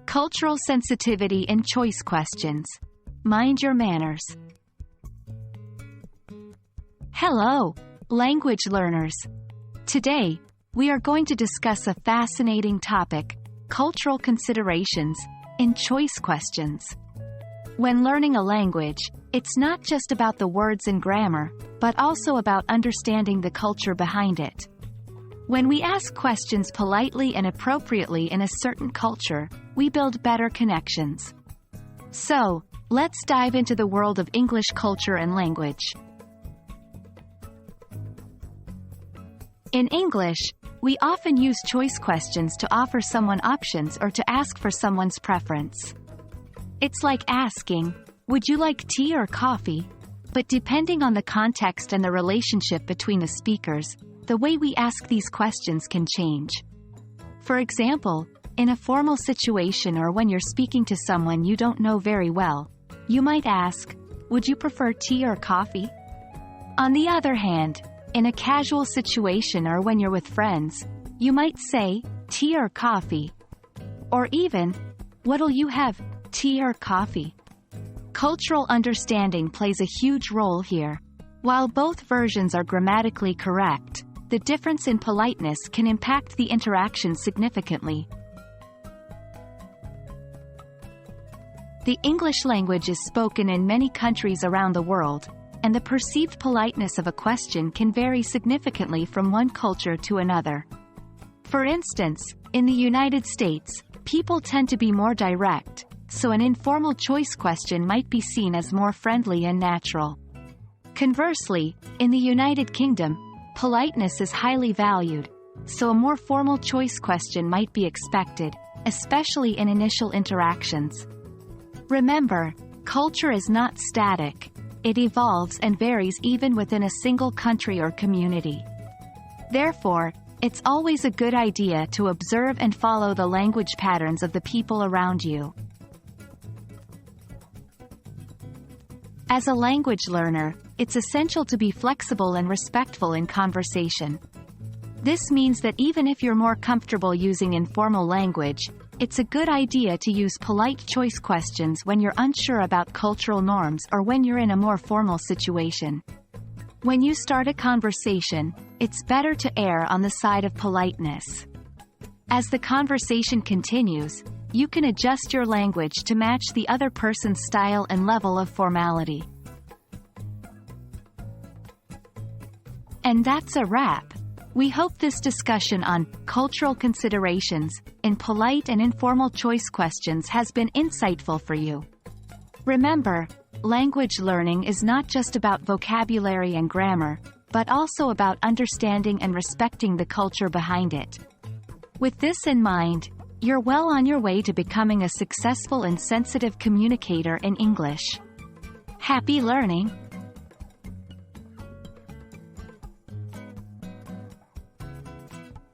Cultural sensitivity in choice questions. Mind your manners. Hello, language learners. Today, we are going to discuss a fascinating topic, cultural considerations in choice questions. When learning a language, it's not just about the words and grammar, but also about understanding the culture behind it. When we ask questions politely and appropriately in a certain culture, we build better connections. So, let's dive into the world of English culture and language. In English, we often use choice questions to offer someone options or to ask for someone's preference. It's like asking, "Would you like tea or coffee?" But depending on the context and the relationship between the speakers, the way we ask these questions can change. For example, in a formal situation or when you're speaking to someone you don't know very well, you might ask, "Would you prefer tea or coffee?" On the other hand, in a casual situation or when you're with friends, you might say, "Tea or coffee?" Or even, "What'll you have, tea or coffee?" Cultural understanding plays a huge role here. While both versions are grammatically correct, the difference in politeness can impact the interaction significantly. The English language is spoken in many countries around the world, and the perceived politeness of a question can vary significantly from one culture to another. For instance, in the United States, people tend to be more direct, so an informal choice question might be seen as more friendly and natural. Conversely, in the United Kingdom, politeness is highly valued, so a more formal choice question might be expected, especially in initial interactions. Remember, culture is not static. It evolves and varies even within a single country or community. Therefore, it's always a good idea to observe and follow the language patterns of the people around you. As a language learner, it's essential to be flexible and respectful in conversation. This means that even if you're more comfortable using informal language, it's a good idea to use polite choice questions when you're unsure about cultural norms or when you're in a more formal situation. When you start a conversation, it's better to err on the side of politeness. As the conversation continues, you can adjust your language to match the other person's style and level of formality. And that's a wrap. We hope this discussion on cultural considerations in polite and informal choice questions has been insightful for you. Remember, language learning is not just about vocabulary and grammar, but also about understanding and respecting the culture behind it. With this in mind, you're well on your way to becoming a successful and sensitive communicator in English. Happy learning!